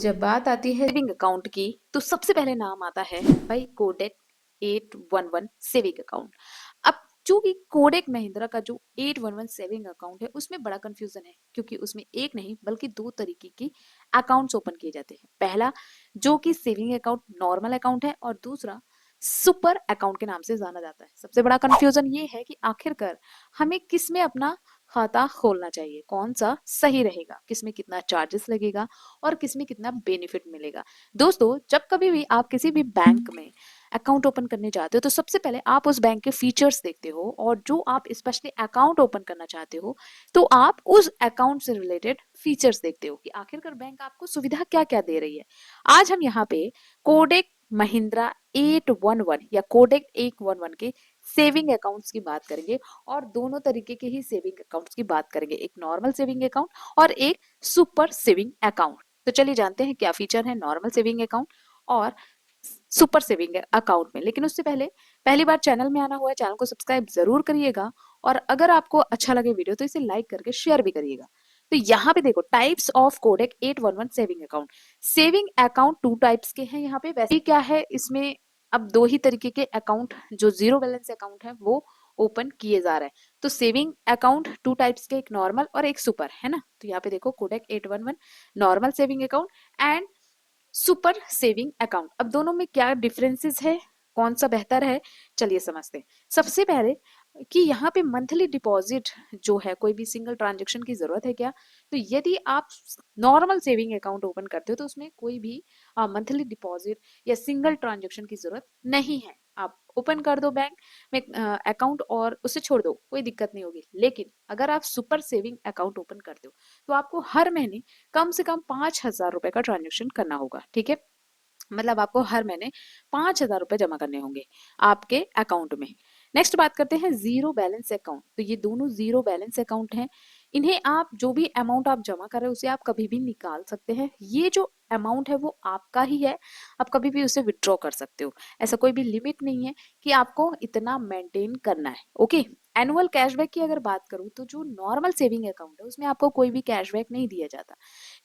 जब बात आती है सेविंग अकाउंट की तो सबसे पहले नाम आता है भाई कोडेक 811 सेविंग अकाउंट। अब जो भी कोडेक महिंद्रा का जो 811 सेविंग अकाउंट है उसमें बड़ा कंफ्यूजन है क्योंकि उसमें एक नहीं बल्कि दो तरीके की अकाउंट्स ओपन किए जाते हैं। पहला जो कि सेविंग अकाउंट नॉर्मल अकाउंट है और दूसरा सुपर अकाउंट के नाम से जाना जाता है। सबसे बड़ा कंफ्यूजन ये है कि आखिरकार हमें किस में अपना खाता खोलना चाहिए, कौन सा सही रहेगा, किसमें कितना चार्जेस लगेगा और किसमें कितना बेनिफिट मिलेगा। दोस्तों, जब कभी भी आप किसी भी बैंक में अकाउंट ओपन करने जाते हो तो सबसे पहले आप उस बैंक के फीचर्स देखते हो और जो आप स्पेशली अकाउंट ओपन करना चाहते हो तो आप उस अकाउंट से रिलेटेड फीचर्स देखते हो कि आखिरकार बैंक आपको सुविधा क्या क्या दे रही है। आज हम यहाँ पे कोडेक महिंद्रा 811 या कोडेक 811 के सेविंग अकाउंट्स की बात करेंगे और दोनों तरीके के ही सेविंग अकाउंट्स की बात करेंगे, एक नॉर्मल सेविंग अकाउंट और एक सुपर सेविंग अकाउंट। तो चलिए जानते हैं क्या फीचर है नॉर्मल सेविंग अकाउंट और सुपर सेविंग अकाउंट में। लेकिन उससे पहले पहली बार चैनल में आना हुआ है, चैनल को सब्सक्राइब जरूर करिएगा और अगर आपको अच्छा लगे वीडियो तो इसे लाइक करके शेयर भी करिएगा। तो यहाँ पे देखो types of Kotak 811 saving account. Saving account two types के हैं यहाँ पे। वैसे क्या है इसमें, अब दो ही तरीके के अकाउंट जो जीरो बैलेंस अकाउंट है वो ओपन किए जा रहे हैं। तो सेविंग अकाउंट टू टाइप्स के, एक नॉर्मल और एक सुपर, है ना। तो यहाँ पे देखो Kotak 811 normal saving account and super saving account. अब दोनों में क्या डिफरेंसेस है, कौन सा बेहतर है, चलिए समझते हैं। सबसे पहले कि यहाँ पे मंथली डिपॉजिट जो है, कोई भी सिंगल ट्रांजेक्शन की जरूरत है क्या, तो यदि आप नॉर्मल सेविंग अकाउंट ओपन करते हो तो उसमें कोई भी मंथली डिपॉजिट या सिंगल ट्रांजेक्शन की जरूरत नहीं है। आप ओपन कर दो बैंक में अकाउंट और उसे छोड़ दो, कोई दिक्कत नहीं होगी। लेकिन अगर आप सुपर सेविंग अकाउंट ओपन करते हो तो आपको हर महीने कम से कम 5,000 रुपए का ट्रांजेक्शन करना होगा, ठीक है। मतलब आपको हर महीने 5,000 रुपए जमा करने होंगे आपके अकाउंट में। नेक्स्ट बात करते हैं जीरो बैलेंस अकाउंट। तो ये दोनों जीरो बैलेंस अकाउंट हैं। इन्हें आप जो भी अमाउंट आप जमा कर रहे हो उसे आप कभी भी निकाल सकते हैं। ये जो अमाउंट है वो आपका ही है, आप कभी भी उसे विड्रॉ कर सकते हो। ऐसा कोई भी लिमिट नहीं है कि आपको इतना मेंटेन करना है, ओके। एनुअल कैशबैक की अगर बात करूं तो जो नॉर्मल सेविंग अकाउंट है उसमें आपको कोई भी कैशबैक नहीं दिया जाता।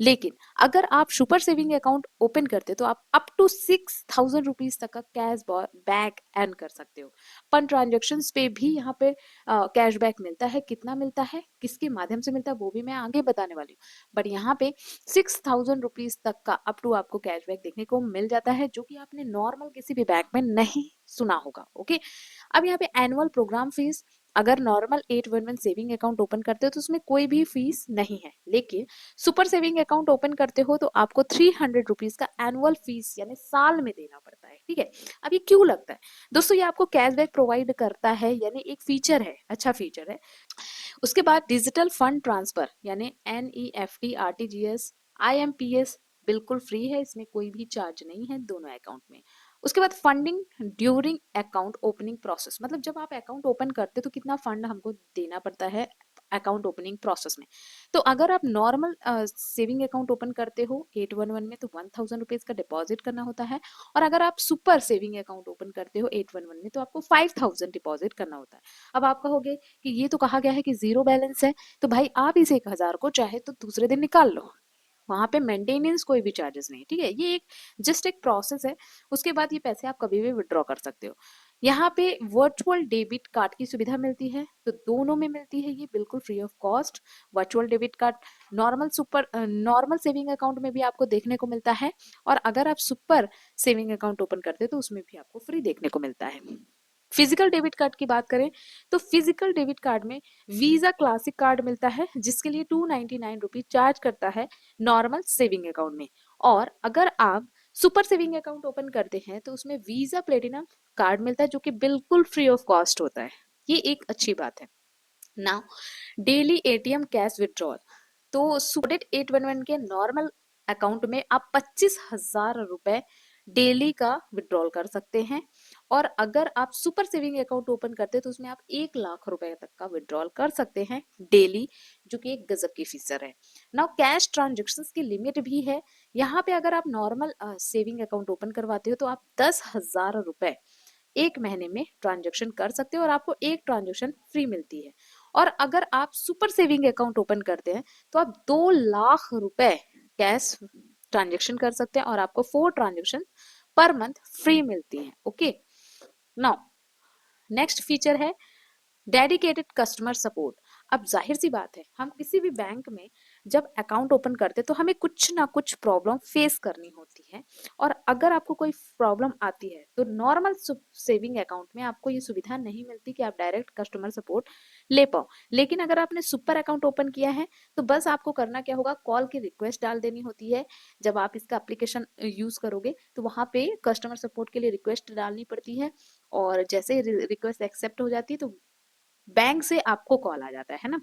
लेकिन अगर आप सुपर सेविंग अकाउंट ओपन करते तो आप अप टू 6,000 रुपीज तक का कैश बैक अर्न कर सकते हो। फंड ट्रांजेक्शन पे भी यहाँ पे कैशबैक मिलता है। कितना मिलता है, किसके माध्यम से मिलता है, वो भी मैं आगे बताने वाली हूँ। बट यहाँ पे 6,000 रुपीज तक का अप टू आपको कैशबैक देखने को मिल जाता है, जो कि आपने नॉर्मल किसी भी बैंक में नहीं सुना होगा, ओके। अब यहाँ पे एनुअल प्रोग्राम फीस, अगर नॉर्मल 811 सेविंग अकाउंट ओपन करते हो तो उसमें कोई भी फीस नहीं है। लेकिन सुपर सेविंग अकाउंट ओपन करते हो तो आपको 300 रुपीज का एनुअल फीस यानी साल में देना पड़ता है, ठीक है। अब ये क्यों लगता है दोस्तों, ये आपको कैशबैक प्रोवाइड करता है यानी एक फीचर है, अच्छा फीचर है। उसके बाद डिजिटल फंड ट्रांसफर यानी NEFT, RTGS, IMPS बिल्कुल फ्री है, इसमें कोई भी चार्ज नहीं है दोनों अकाउंट में। उसके बाद funding during account opening process, मतलब जब आप अकाउंट ओपन करते तो कितना फंड हमको देना पड़ता है अकाउंट ओपनिंग प्रोसेस में। तो अगर आप नॉर्मल सेविंग अकाउंट ओपन करते हो 811 में तो 1,000 रुपीज का डिपॉजिट करना होता है और अगर आप सुपर सेविंग अकाउंट ओपन करते हो 811 में तो आपको 5,000 डिपॉजिट करना होता है। अब आप कहोगे कि ये तो कहा गया है कि जीरो बैलेंस है, तो भाई आप इस 1,000 को चाहे तो दूसरे दिन निकाल लो, वहां पे मेंटेनेंस कोई भी चार्जेस नहीं, ठीक है। ये एक जस्ट एक प्रोसेस है, उसके बाद ये पैसे आप कभी भी विड्रॉ कर सकते हो। यहाँ पे वर्चुअल डेबिट कार्ड की सुविधा मिलती है, तो दोनों में मिलती है ये बिल्कुल free of cost. Virtual debit card normal saving account में भी आपको देखने को मिलता है और अगर आप सुपर सेविंग अकाउंट ओपन करते हो तो उसमें भी आपको फ्री देखने को मिलता है। फिजिकल डेबिट कार्ड की बात करें तो फिजिकल डेबिट कार्ड में वीजा क्लासिक कार्ड मिलता है जिसके लिए 299 रुपीज चार्ज करता है नॉर्मल सेविंग अकाउंट में। और अगर आप सुपर सेविंग अकाउंट ओपन करते हैं तो उसमें वीजा प्लेटिनम कार्ड मिलता है जो कि बिल्कुल फ्री ऑफ कॉस्ट होता है। ये एक अच्छी बात है। Now daily ATM cash withdrawal, तो सुडेट 811 के नॉर्मल अकाउंट में आप 25,000 रुपए डेली का विड्रॉल कर सकते हैं और अगर आप सुपर सेविंग अकाउंट ओपन करते हैं तो उसमें आप 1,00,000 रुपए तक का विड्रॉल कर सकते हैं डेली, जो कि एक गजब की फीचर है। नाउ कैश ट्रांजेक्शन्स की लिमिट भी है। यहाँ पे अगर आप नॉर्मल सेविंग अकाउंट ओपन करवाते हो तो आप 10,000 रुपए एक महीने में ट्रांजेक्शन कर सकते हो और आपको एक ट्रांजेक्शन फ्री मिलती है। और अगर आप सुपर सेविंग अकाउंट ओपन करते हैं तो आप 2,00,000 रुपए कैश ट्रांजेक्शन कर सकते हैं और आपको 4 ट्रांजेक्शन पर मंथ फ्री मिलती हैं। ओके, नाउ नेक्स्ट फीचर है डेडिकेटेड कस्टमर सपोर्ट। अब जाहिर सी बात है, हम किसी भी बैंक में जब अकाउंट ओपन करते तो हमें कुछ ना कुछ प्रॉब्लम फेस करनी होती है, और अगर आपको कोई प्रॉब्लम आती है तो नॉर्मल सेविंग अकाउंट में आपको ये सुविधा नहीं मिलती कि आप डायरेक्ट कस्टमर सपोर्ट ले पाओ। लेकिन अगर आपने सुपर अकाउंट ओपन किया है तो बस आपको करना क्या होगा, कॉल की रिक्वेस्ट डाल देनी होती है। जब आप इसका एप्लीकेशन यूज करोगे तो वहां पे कस्टमर सपोर्ट के लिए रिक्वेस्ट डालनी पड़ती है, और जैसे ही रिक्वेस्ट एक्सेप्ट हो जाती है तो बैंक से आपको कॉल आ जाता है ना।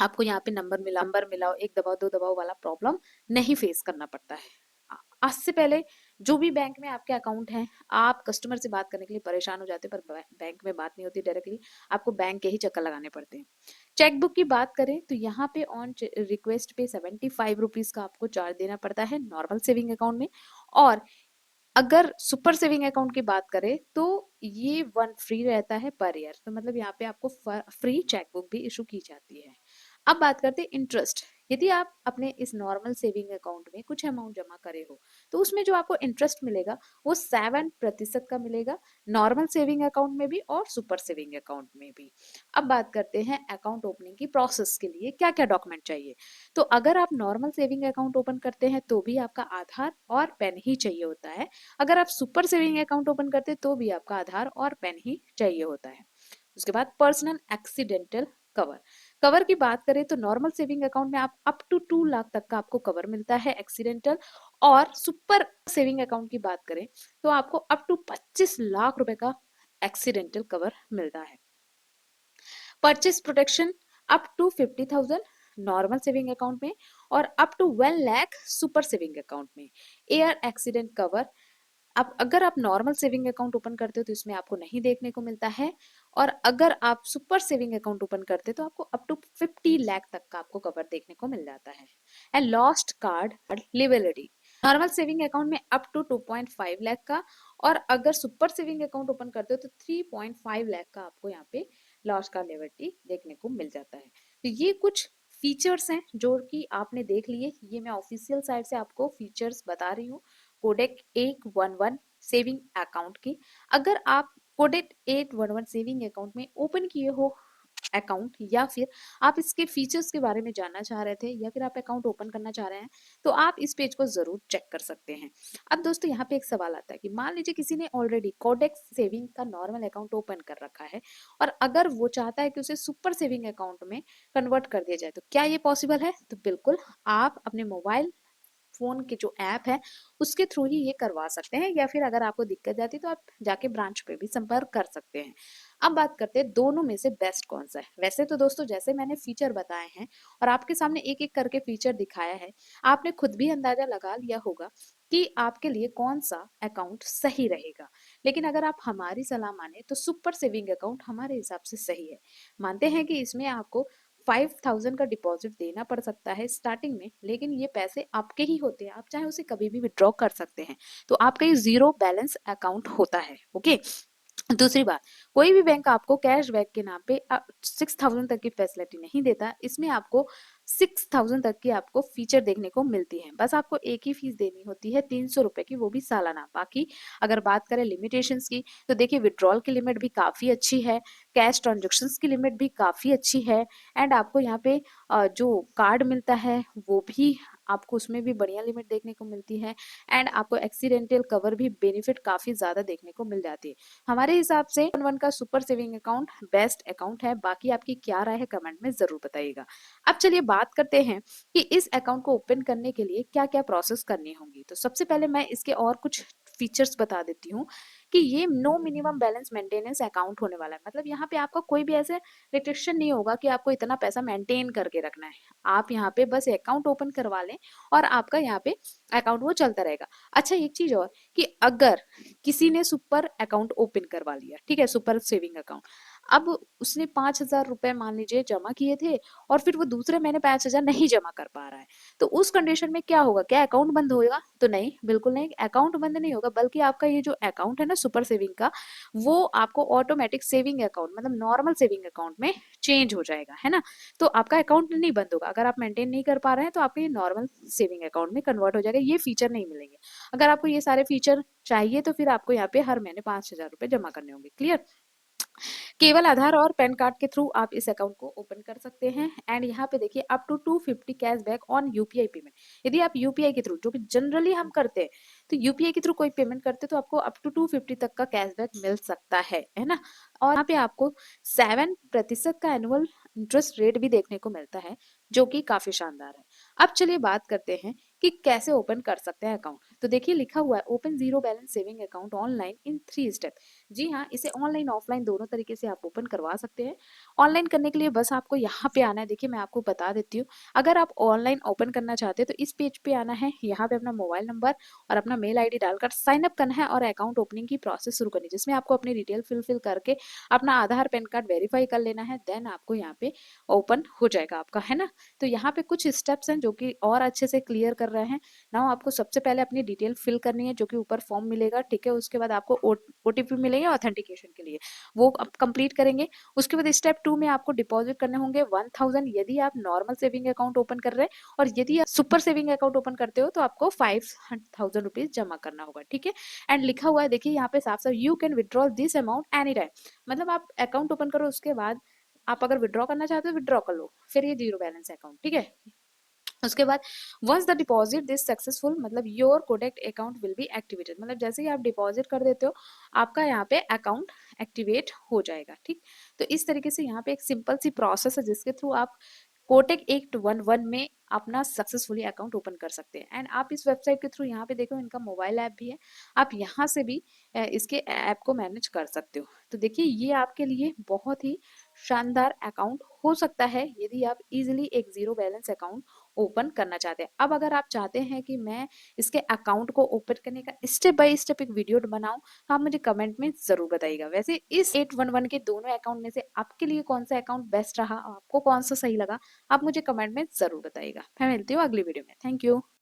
आपको यहाँ पे नंबर मिलाओ, एक दबाओ दो दबाओ वाला प्रॉब्लम नहीं फेस करना पड़ता है। आज से पहले जो भी बैंक में आपके अकाउंट हैं, आप कस्टमर से बात करने के लिए परेशान हो जाते हैं, पर बैंक में बात नहीं होती डायरेक्टली, आपको बैंक के ही चक्कर लगाने पड़ते हैं। चेकबुक की बात करें तो यहाँ पे ऑन रिक्वेस्ट पे 75 रुपीज का आपको चार्ज देना पड़ता है नॉर्मल सेविंग अकाउंट में, और अगर सुपर सेविंग अकाउंट की बात करें तो ये 1 फ्री रहता है पर ईयर। तो मतलब यहाँ पे आपको फ्री चेकबुक भी इशू की जाती है। अब बात करते हैं इंटरेस्ट। यदि आप अपने इस नॉर्मल सेविंग अकाउंट में कुछ अमाउंट जमा करे हो तो उसमें जो आपको इंटरेस्ट मिलेगा वो 7% का मिलेगा, नॉर्मल सेविंग अकाउंट में भी और सुपर सेविंग अकाउंट में भी। अब बात करते हैं अकाउंट ओपनिंग की प्रोसेस के लिए क्या क्या डॉक्यूमेंट चाहिए। तो अगर आप नॉर्मल सेविंग अकाउंट ओपन करते हैं तो भी आपका आधार और पैन ही चाहिए होता है। अगर आप सुपर सेविंग अकाउंट ओपन करते हैं तो भी आपका आधार और पैन ही चाहिए होता है। उसके बाद पर्सनल एक्सीडेंटल कवर। कवर की बात करें तो नॉर्मल सेविंग अकाउंट में आप अप टू 2 लाख तक का आपको कवर मिलता है एक्सीडेंटल, और सुपर सेविंग अकाउंट की बात करें तो आपको अप टू 25 लाख रुपए का एक्सीडेंटल कवर मिलता है। Purchase protection up to 50,000 normal saving account में, और up to 1 lakh super saving account में। एयर एक्सीडेंट कवर, अब अगर आप नॉर्मल सेविंग अकाउंट ओपन करते हो तो इसमें आपको नहीं देखने को मिलता है, और अगर आप सुपर सेविंग अकाउंट ओपन करते हो तो आपको अप टू 50 लाख तक का आपको कवर देखने को मिल जाता है। And lost card liability, normal saving account में अप टू 2.5 लाख का, और अगर सुपर सेविंग अकाउंट ओपन करते हो तो 3.5 लाख का आपको यहाँ पे लॉस्ट कार्ड लिबिलिटी देखने को मिल जाता है। तो ये कुछ फीचर्स हैं जो कि आपने देख लिए, ये मैं ऑफिशियल साइट से आपको फीचर्स बता रही हूँ कोडेक 811 सेविंग अकाउंट की। अगर आप कोडेक 811 सेविंग अकाउंट में ओपन किए हो अकाउंट, या फिर आप इसके फीचर्स के बारे में जानना चाह रहे थे, या फिर आप अकाउंट ओपन करना चाह रहे हैं, तो आप इस पेज को जरूर चेक कर सकते हैं। अब दोस्तों यहाँ पे एक सवाल आता है कि मान लीजिए किसी ने ऑलरेडी कोडेक्स सेविंग का नॉर्मल अकाउंट ओपन कर रखा है, और अगर वो चाहता है कि उसे सुपर सेविंग अकाउंट में कन्वर्ट कर दिया जाए, तो क्या ये पॉसिबल है? तो बिल्कुल, आप अपने मोबाइल फोन के जो ऐप है उसके थ्रू ही ये करवा सकते हैं, या फिर अगर आपको दिक्कत जाती है तो आप जाके ब्रांच पे भी संपर्क कर सकते हैं। अब बात करते हैं दोनों में से बेस्ट कौन सा है। वैसे तो दोस्तों जैसे मैंने फीचर बताए हैं और आपके सामने एक एक करके फीचर दिखाया है, आपने खुद भी अंदाजा लगा लिया होगा कि आपके लिए कौन सा अकाउंट सही रहेगा। लेकिन अगर आप हमारी सलाह माने तो सुपर सेविंग अकाउंट हमारे हिसाब से सही है। मानते हैं कि इसमें आपको 5,000 का डिपॉजिट देना पड़ सकता है स्टार्टिंग में, लेकिन ये पैसे आपके ही होते हैं, आप चाहे उसे कभी भी विड्रॉ कर सकते हैं। तो आपका ये जीरो बैलेंस अकाउंट होता है। ओके, दूसरी बात, कोई भी बैंक आपको कैशबैक के नाम पे 6,000 तक की फैसिलिटी नहीं देता। इसमें आपको 6,000 तक की आपको फीचर देखने को मिलती है। बस आपको एक ही फीस देनी होती है 300 रुपए की, वो भी सालाना। बाकी अगर बात करें लिमिटेशंस की तो देखिए विड्रॉल की लिमिट भी काफी अच्छी है, कैश ट्रांजेक्शन्स की लिमिट भी काफी अच्छी है, एंड आपको यहाँ पे जो कार्ड मिलता है वो भी आपको उसमें भी बढ़िया लिमिट देखने को मिलती है, एंड आपको एक्सीडेंटल कवर भी बेनिफिट काफी ज्यादा देखने को मिल जाती है। हमारे हिसाब से वन का super saving account best account है। बाकी आपकी क्या राय है कमेंट में जरूर बताइएगा। अब चलिए बात करते हैं कि इस अकाउंट को ओपन करने के लिए क्या क्या प्रोसेस करनी होगी। तो सबसे पहले मैं इसके और कुछ फीचर्स बता देती हूँ कि ये no minimum balance maintenance account होने वाला है। मतलब यहाँ पे आपका कोई भी ऐसे रिस्ट्रिक्शन नहीं होगा कि आपको इतना पैसा मेंटेन करके रखना है। आप यहाँ पे बस अकाउंट ओपन करवा लें और आपका यहाँ पे अकाउंट वो चलता रहेगा। अच्छा, एक चीज और कि अगर किसी ने सुपर अकाउंट ओपन करवा लिया, ठीक है, सुपर सेविंग अकाउंट, अब उसने 5,000 रुपए मान लीजिए जमा किए थे और फिर वो दूसरे महीने 5,000 नहीं जमा कर पा रहा है, तो उस कंडीशन में क्या होगा? क्या अकाउंट बंद होगा? तो नहीं, बिल्कुल नहीं, अकाउंट बंद नहीं होगा, बल्कि आपका ये जो अकाउंट है ना सुपर सेविंग का, वो आपको ऑटोमेटिक सेविंग अकाउंट मतलब नॉर्मल सेविंग अकाउंट में चेंज हो जाएगा, है ना? तो आपका अकाउंट नहीं बंद होगा, अगर आप मेंटेन नहीं कर पा रहे हैं तो आपका ये नॉर्मल सेविंग अकाउंट में कन्वर्ट हो जाएगा, ये फीचर नहीं मिलेंगे। अगर आपको ये सारे फीचर चाहिए तो फिर आपको यहाँ पे हर महीने 5,000 रुपए जमा करने होंगे। क्लियर? केवल आधार और पैन कार्ड के थ्रू आप इस अकाउंट को ओपन कर सकते हैं। एंड यहाँ पे देखिए up to 250 cashback on UPI payment. यदि आप यूपीआई के थ्रू, जो कि जनरली हम करते हैं, तो यूपीआई के थ्रू कोई पेमेंट करते हैं तो आपको अप टू 250 तक का कैशबैक मिल सकता है ना? और यहाँ पे आपको 7% का एनुअल इंटरेस्ट रेट भी देखने को मिलता है, जो कि काफी शानदार है। अब चलिए बात करते हैं कि कैसे ओपन कर सकते हैं अकाउंट। तो देखिए लिखा हुआ है open zero balance saving account online in 3 step. जी हाँ, इसे ऑनलाइन ऑफलाइन दोनों तरीके से आप ओपन करवा सकते हैं। ऑनलाइन करने के लिए बस आपको यहाँ पे आना है। देखिए मैं आपको बता देती हूँ, अगर आप ऑनलाइन ओपन करना चाहते हैं तो इस पेज पे आना है, यहाँ पे अपना मोबाइल नंबर और अपना मेल आईडी डालकर साइन अप करना है और अकाउंट ओपनिंग की प्रोसेस शुरू करनी है, जिसमें आपको अपनी डिटेल फिल करके अपना आधार पैन कार्ड वेरीफाई कर लेना है। देन आपको यहाँ पे ओपन हो जाएगा आपका, है ना? तो यहाँ पे कुछ स्टेप्स हैं जो कि और अच्छे से क्लियर कर रहे हैं ना। आपको सबसे पहले अपनी डिटेल फिल करनी है, जो कि ऊपर फॉर्म मिलेगा, ठीक है? उसके बाद आपको ओटीपी मिलेंगे ऑथेंटिकेशन के लिए, वो आप कंप्लीट करेंगे। उसके बाद स्टेप 2 में आपको डिपॉजिट करने होंगे 1,000 यदि आप नॉर्मल सेविंग अकाउंट ओपन कर रहे हैं, और यदि आप सुपर सेविंग अकाउंट ओपन करते हो तो आपको 5,000 रुपीज जमा करना होगा, ठीक है? एंड लिखा हुआ है देखिए यहाँ पे साफ साफ, you can withdraw this amount any time. मतलब आप अकाउंट ओपन करो, उसके बाद आप अगर विड्रॉ करना चाहते हो विड्रॉ कर लो, फिर ये जीरो बैलेंस अकाउंट, ठीक है? उसके बाद once the deposit this successful, मतलब your Kotak account will be activated, मतलब जैसे ही आप डिपॉजिट कर देते हो आपका यहाँ पे अकाउंट एक्टिवेट हो जाएगा, ठीक? तो इस तरीके से यहाँ पे एक सिंपल सी प्रोसेस है जिसके थ्रू आप कोटेक 811 में अपना सक्सेसफुली अकाउंट ओपन कर सकते हैं। एंड आप इस वेबसाइट के थ्रू यहाँ पे देखो इनका मोबाइल ऐप भी है, आप यहाँ से भी इसके ऐप को मैनेज कर सकते हो। तो देखिए ये आपके लिए बहुत ही शानदार अकाउंट हो सकता है यदि आप इजिली एक जीरो बैलेंस अकाउंट ओपन करना चाहते हैं। अब अगर आप चाहते हैं कि मैं इसके अकाउंट को ओपन करने का स्टेप बाय स्टेप एक वीडियो बनाऊं, तो आप मुझे कमेंट में जरूर बताइएगा। वैसे इस 811 के दोनों अकाउंट में से आपके लिए कौन सा अकाउंट बेस्ट रहा, आपको कौन सा सही लगा, आप मुझे कमेंट में जरूर बताइएगा। मैं मिलती हूँ अगली वीडियो में। Thank you.